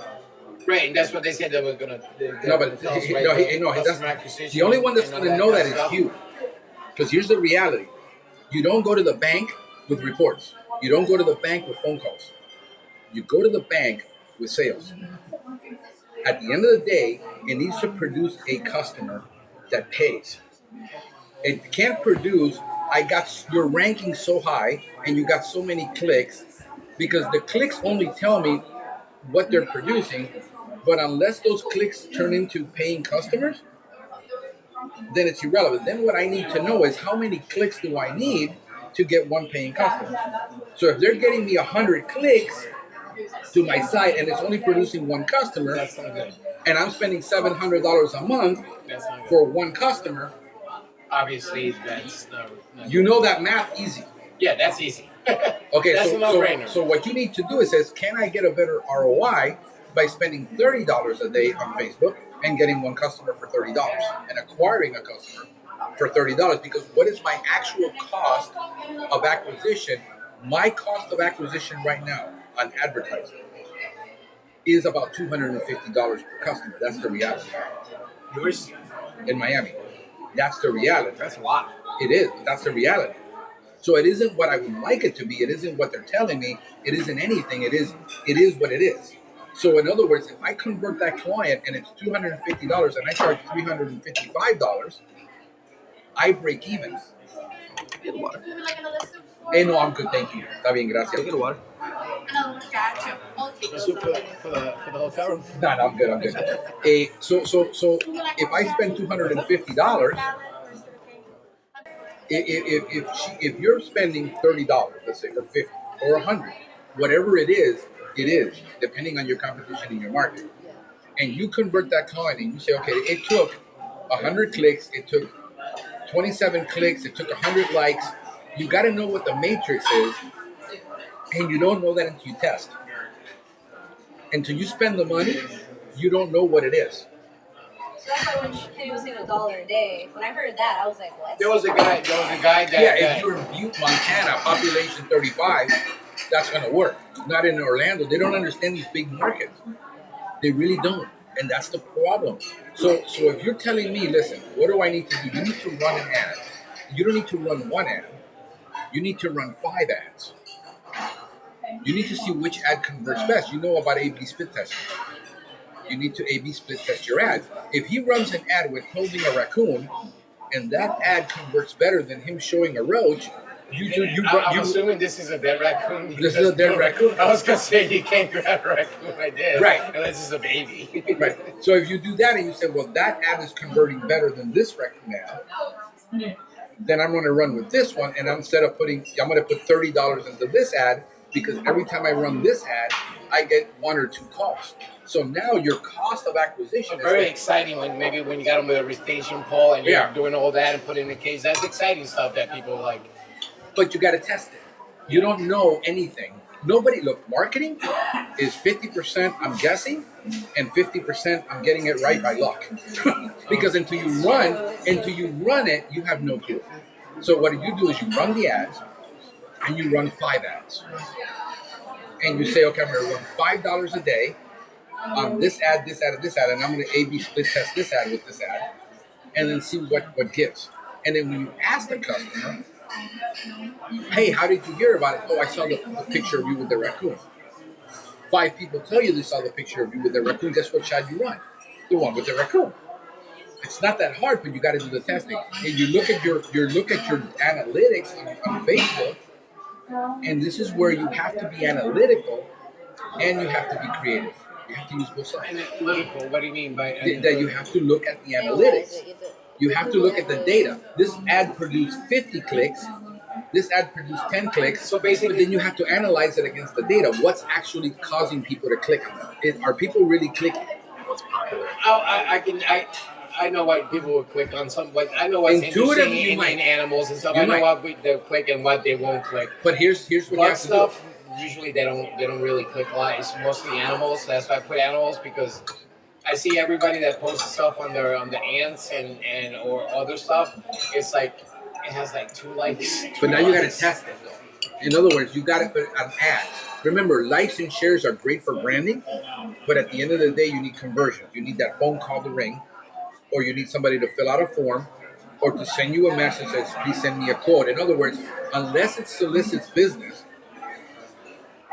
Right, and that's what they said they were gonna. No, but the only one that's gonna know that is you. Because here's the reality: you don't go to the bank with reports. You don't go to the bank with phone calls. You go to the bank with sales. At the end of the day, it needs to produce a customer that pays. It can't produce, you're ranking so high and you got so many clicks, because the clicks only tell me what they're producing, but unless those clicks turn into paying customers, then it's irrelevant. Then what I need to know is how many clicks do I need to get one paying customer. So if they're getting me 100 clicks to my site and it's only producing one customer, That's not good. and I'm spending $700 a month That's not good. for one customer, Obviously, that's not. you know that math easy. Yeah, that's easy. Okay, That's a no-brainer. so what you need to do is says, can I get a better ROI by spending $30 a day on Facebook and getting one customer for $30 and acquiring a customer for $30? Because what is my actual cost of acquisition? My cost of acquisition right now on advertising is about $250 per customer. That's the reality. Yours? In Miami. That's the reality. That's a lot. It is. That's the reality. So it isn't what I would like it to be. It isn't what they're telling me. It isn't anything. It is what it is. So in other words, if I convert that client and it's $250 and I charge $355, I break even. Get the water. Hey, no, I'm good. Thank you. Está bien, gracias. Get the water. Gotcha. I'll take Let's those. do for the hotel room. No, I'm good. I'm good. So if I spend $250, if you're spending $30, let's say, or $50 or $100, whatever it is, depending on your competition in your market, and you convert that client and you say, okay, it took 100 clicks, it took 27 clicks, it took 100 likes. You got to know what the matrix is, and you don't know that until you test. Until you spend the money, you don't know what it is. So that's why when Kenny was saying $1 a day, when I heard that, I was like, what? There was a guy that. Yeah, if you're in Butte, Montana, population 35, that's going to work. Not in Orlando. They don't understand these big markets. They really don't. And that's the problem. So if you're telling me, listen, what do I need to do? You need to run an ad. You don't need to run one ad. You need to run 5 ads. You need to see which ad converts best. You know about A/B split testing. You need to A/B split test your ads. If he runs an ad with holding a raccoon, and that ad converts better than him showing a roach, I'm assuming this is a dead raccoon. This is a dead raccoon. I was gonna say you can't grab a raccoon like this, Right. Unless it's a baby. Right. So if you do that and you say, well, that ad is converting better than this raccoon ad, then I'm going to run with this one, and instead of I'm going to put $30 into this ad, because every time I run this ad, I get 1 or 2 calls. So now your cost of acquisition is Very exciting when you got them with a retention pole and you're doing all that and putting in the case. That's exciting stuff that people like. But you got to test it. You don't know anything. Marketing is 50% I'm guessing, and 50% I'm getting it right by luck. Because until you run it, you have no clue. So what you do is you run the ads, and you run 5 ads. And you say, okay, I'm going to run $5 a day on this ad, this ad, and this ad, and I'm going to A/B split test this ad with this ad, and then see what gives. And then when you ask the customer, hey, how did you hear about it? Oh, I saw the picture of you with the raccoon. 5 people tell you they saw the picture of you with the raccoon. Guess what ad you run? The one with the raccoon. It's not that hard, but you got to do the testing. And you look at your analytics on Facebook, and this is where you have to be analytical and you have to be creative. You have to use both sides. Analytical. What do you mean by That you have to look at the analytics. You have to look at the data. This ad produced 50 clicks. This ad produced 10 clicks. So basically, but then you have to analyze it against the data. What's actually causing people to click on it? Are people really clicking? What's popular? I know what people will click on some. What I know what's Intuitively, interesting in animals and stuff. You I know might. what they'll click and what they won't click. But here's what you Bug have to stuff. Usually they don't really click a lot. It's mostly animals. That's why I put animals because I see everybody that posts stuff on the ants and or other stuff. It's like it has like 2 likes. do. But now you got to test it though. In other words, you got to put an ad. Remember, likes and shares are great for branding, but at the end of the day, you need conversions. You need that phone call to ring, or you need somebody to fill out a form, or to send you a message that says, please send me a quote. In other words, unless it solicits business,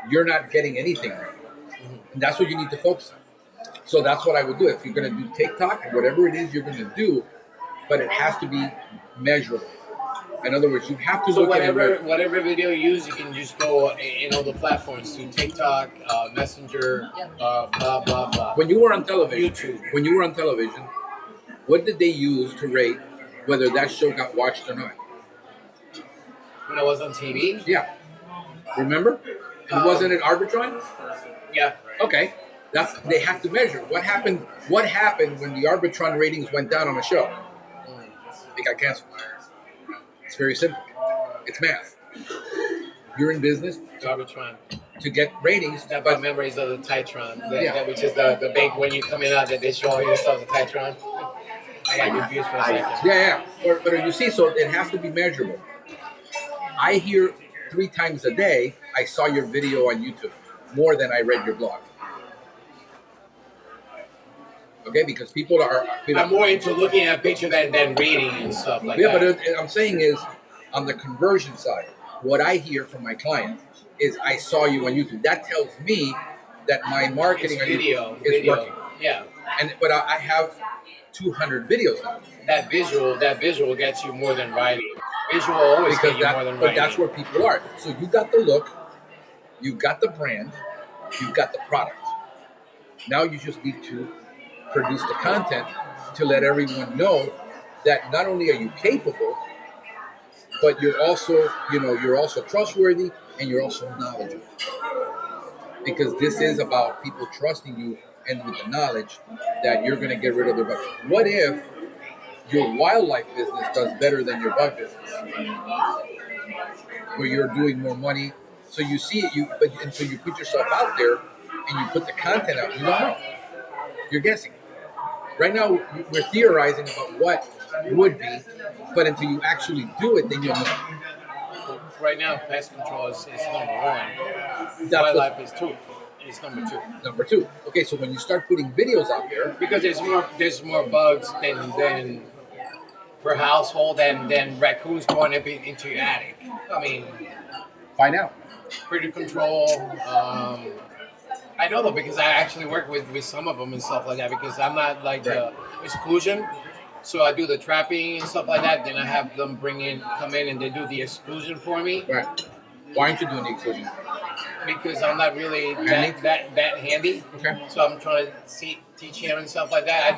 you're not getting anything right. And that's what you need to focus on. So that's what I would do. If you're going to do TikTok, whatever it is you're going to do, but it has to be measurable. In other words, you have to So look at it. whatever video you use, you can just go in all the platforms to TikTok, Messenger, blah blah blah. When you were on television, YouTube. What did they use to rate whether that show got watched or not? When I was on TV. Yeah. Remember? And wasn't it Arbitron? Yeah. Okay. They have to measure. What happened when the Arbitron ratings went down on a show? They got canceled. It's very simple. It's math. You're in business Arbitron. to get ratings. Got my memories of the Titron, which is the big when you come in out that they show all your stuff, the Titron. I got confused for a second. Yeah. But you see, so it has to be measurable. I hear 3 times a day, I saw your video on YouTube more than I read your blog. Okay, because people are. I'm more into looking at a picture than reading and stuff like that. Yeah, but I'm saying is, on the conversion side, what I hear from my clients is, I saw you on YouTube. That tells me that my marketing on YouTube is working. Yeah. But I have 200 videos now. That visual gets you more than writing. Visual always gets you more than writing. But that's where people are. So you got the look, you got the brand, you got the product. Now you just need to produce the content to let everyone know that not only are you capable, but you're also trustworthy and you're also knowledgeable. Because this is about people trusting you and with the knowledge that you're going to get rid of their bug. What if your wildlife business does better than your bug business? Where you're doing more money. So you see it, until you put yourself out there and you put the content out, you don't know. You're guessing. Right now, we're theorizing about what would be, but until you actually do it, then you'll know. Right now, pest control is number 1. Wildlife is 2. It's number 2. Number 2. Okay, so when you start putting videos out there, because there's more bugs than per household than raccoons going up into your attic. I mean, find out. Critter control. I know though because I actually work with some of them and stuff like that because I'm not like exclusion. So I do the trapping and stuff like that. Then I have them come in and they do the exclusion for me. Right. Why aren't you doing the exclusion? Because I'm not really that handy. Okay. So I'm trying to teach him and stuff like that. I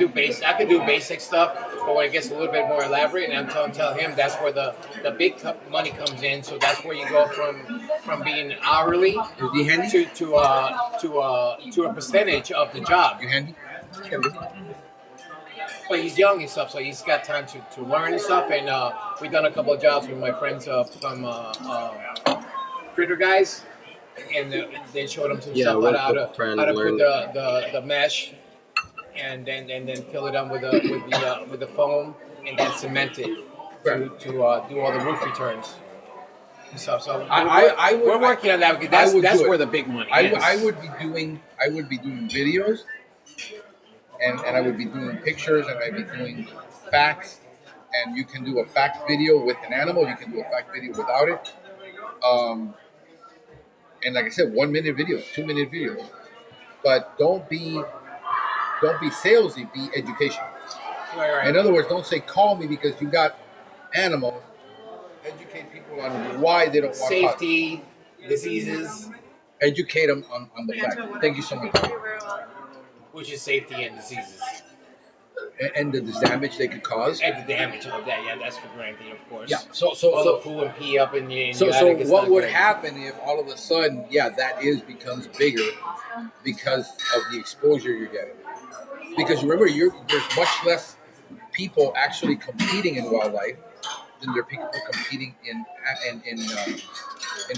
can do basic stuff, but when it gets a little bit more elaborate, and I'm tell him that's where the big money comes in. So that's where you go from being hourly Is he handy? to a percentage of the job. You handy? But he's young and stuff, so he's got time to learn and stuff. And we've done a couple of jobs with my friends from Critter Guys, and they showed him some stuff how to put the mesh, and then fill it up with the foam, and then cement it to do all the roof returns. And stuff. So we're working on that because that's where the big money is. I would be doing videos. And I would be doing pictures, and I'd be doing facts, and you can do a fact video with an animal. You can do a fact video without it. And like I said, 1-minute videos, 2-minute videos. But don't be salesy. Be educational. Right. In other words, don't say call me because you got animals. Educate people on why they don't want safety, diseases. Educate them on the fact. Thank you so much. You're very welcome. which is safety and diseases. And the damage they could cause. And the damage of that, yeah, that's for granted, of course. Yeah. All the poo and pee up in you. So what would happen if all of a sudden, that becomes bigger because of the exposure you're getting? Because remember, there's much less people actually competing in wildlife than there are people competing in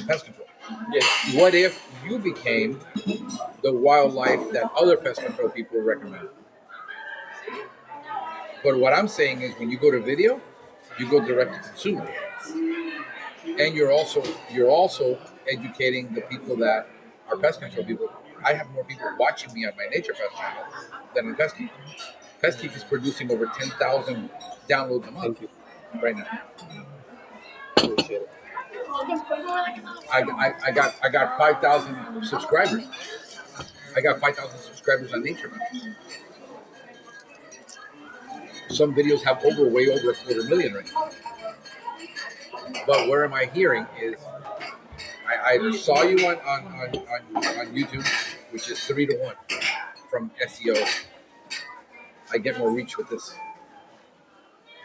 pest control. Yes. What if you became the wildlife that other pest control people recommend? But what I'm saying is, when you go to video, you go direct to consumer, and you're also educating the people that are pest control people. I have more people watching me on my Nature Pest channel than on Pestgeek. Pestgeek is producing over 10,000 downloads a month right now. Appreciate it. I got 5,000 subscribers. I got 5,000 subscribers on Nature Pest. Some videos have way over 250,000 right now. But where am I hearing is, I either saw you on YouTube, which is 3 to 1 from SEO. I get more reach with this.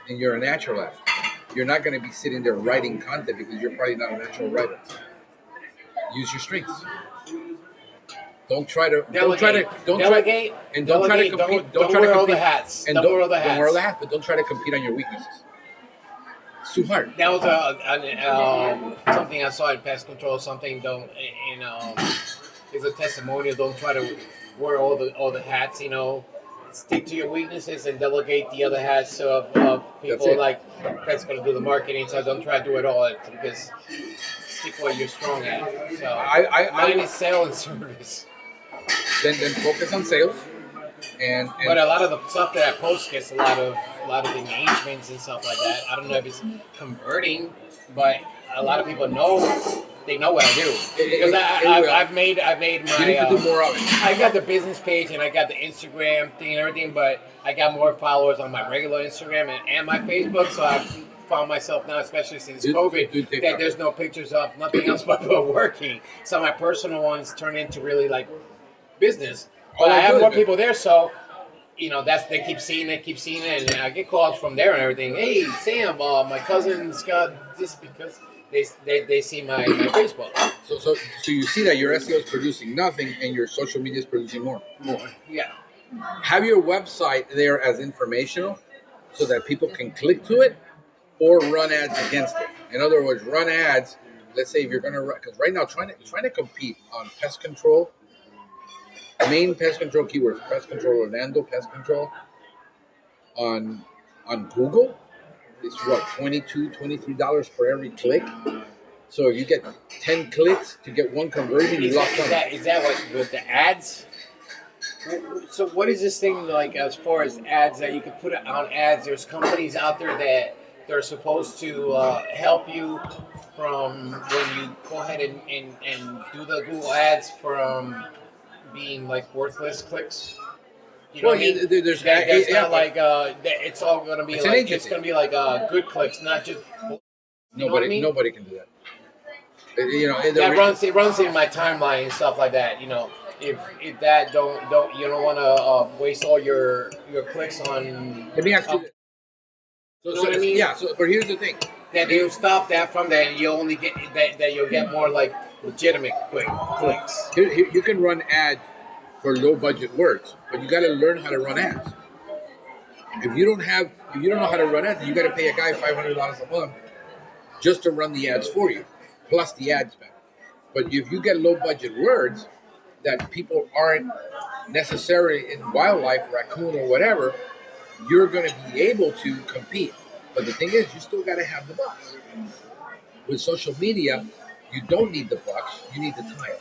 And you're a natural at it. You're not going to be sitting there writing content because you're probably not a natural writer. Use your strengths. Don't try to compete. Don't wear all the hats. Don't wear all the hats, but don't try to compete on your weaknesses. It's too hard. That was something I saw in pest control. Something is a testimonial. Don't try to wear all the hats. Stick to your weaknesses and delegate the other hats of people like that's going to do the marketing. So don't try to do it all because stick what you're strong at. So mine is sales and service. Then focus on sales. And but a lot of the stuff that I post gets a lot of engagements and stuff like that. I don't know if it's converting, but a lot of people know what I do because I've made my. You need to do more of it. I got the business page and I got the Instagram thing and everything, but I got more followers on my regular Instagram and my Facebook. So I found myself now, especially since COVID, that there's no pictures of nothing else but working. So my personal ones turn into really like business. But I have more people there, so they keep seeing it, and I get calls from there and everything. Hey, Sam, my cousin's got this because they see my Facebook. So you see that your SEO is producing nothing, and your social media is producing more. Yeah. Have your website there as informational, so that people can click to it, or run ads against it. In other words, run ads. Let's say if you're going to run, because right now trying to compete on pest control. Main pest control keywords: pest control Orlando, pest control. On Google, it's what, $23 per every click. So if you get 10 clicks to get one conversion, you lost money. Is that what with the ads? So what is this thing like as far as ads that you can put on ads? There's companies out there that they're supposed to help you from when you go ahead and do the Google ads from being like worthless clicks. You know what I mean? There's it's not like it's all going to be like it's going to be like good clicks, not just. Nobody can do that. It runs in my timeline and stuff like that. If that don't you don't want to waste all your clicks on. Let me ask you. You know what I mean? Yeah. So, but here's the thing. That you stop that from that, and you only get that you'll get more like legitimate quick clicks. You can run ads for low budget words, but you got to learn how to run ads. If you don't know how to run ads, you got to pay a guy $500 a month just to run the ads for you, plus the ad spend. But if you get low budget words that people aren't necessarily in wildlife, raccoon or whatever, you're going to be able to compete. But the thing is, you still got to have the bucks. With social media, you don't need the bucks, you need the time.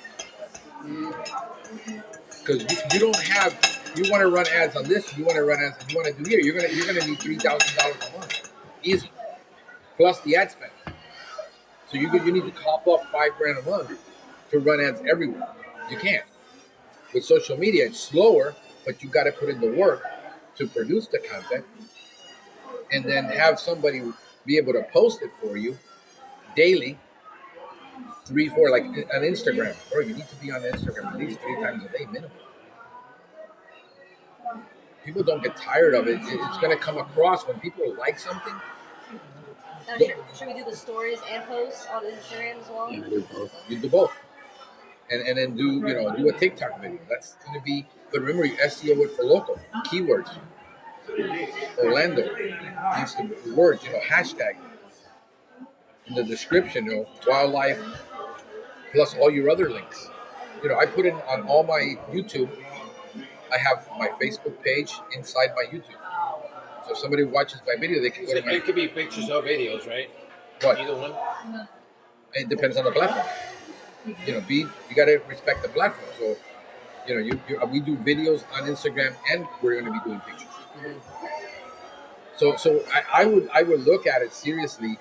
Because you don't have, you want to run ads on this, you want to run ads, you want to do here, you're gonna need $3,000 a month, easy, plus the ad spend. So you need to cop up $5,000 a month to run ads everywhere. You can't. With social media, it's slower, but you got to put in the work to produce the content, and then have somebody be able to post it for you daily, 3, 4, like on Instagram. Or you need to be on Instagram at least 3 times a day minimum. people don't get tired of it. It's going to come across when people like something. Now, should we do the stories and posts on Instagram as well? You do both, and then do a TikTok video. That's going to be. But remember, you SEO it for local keywords. Orlando needs to words. Hashtag in the description. Wildlife plus all your other links. I put in on all my YouTube. I have my Facebook page inside my YouTube. So if somebody watches my video, they can go to my. It could be pictures or videos, right? What? Either one. It depends on the platform. You got to respect the platform. So, we do videos on Instagram, and we're going to be doing pictures. So I would look at it seriously,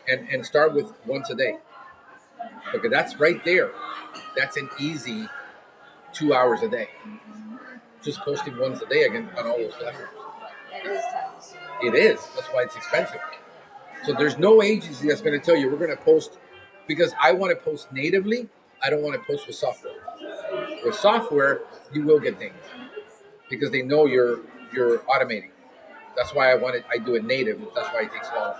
and start with once a day. Okay, that's right there. That's an easy 2 hours a day. Just posting once a day again on all those platforms. It is times. It is. That's why it's expensive. So there's no agency that's going to tell you we're going to post, because I want to post natively. I don't want to post with software. With software, you will get dinged because they know you're automating. That's why I do it native. That's why it takes long.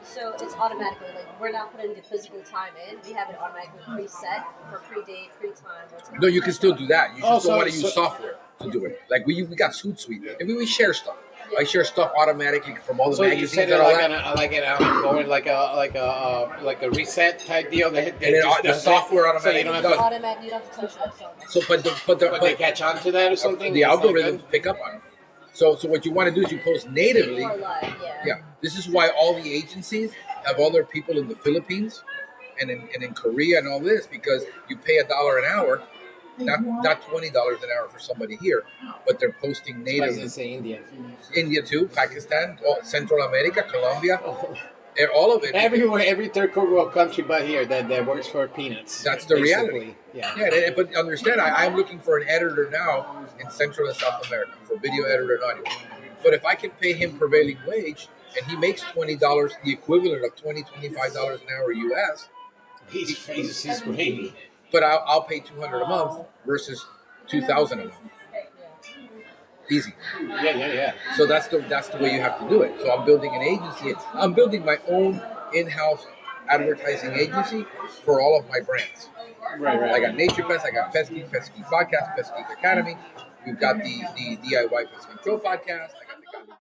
So it's automatically, like, we're not putting the physical time in. We have it automatically preset for pre-date, pre-time. No, you can still do that. You just don't want to use software to do it. Like we got Hootsuite, and we share stuff. I share stuff automatically from all the magazines. You said it like a reset type deal. The software automatically. So you don't have to touch that. But they catch on to that or something. The algorithms pick up on it. So what you want to do is you post natively. Yeah. This is why all the agencies have all their people in the Philippines and in Korea and all this, because you pay $1 an hour, not $20 an hour for somebody here, but they're posting natively. Say India. India too, Pakistan, Central America, Colombia, all of it. Everywhere, every third world country but here that works for peanuts. That's the reality. Yeah. But understand, I'm looking for an editor now in Central and South America for video editor and audio. But if I can pay him prevailing wage and he makes $20, the equivalent of $25 an hour US, he's great. But I'll pay $200 a month versus $2,000 a month. Easy. Yeah. So that's the way you have to do it. So I'm building an agency. I'm building my own in-house advertising agency for all of my brands. Right. I got Nature Pest, I got Pestgeek, Pestgeek Podcast, Pestgeek Academy. We've got the DIY Pest Control Podcast.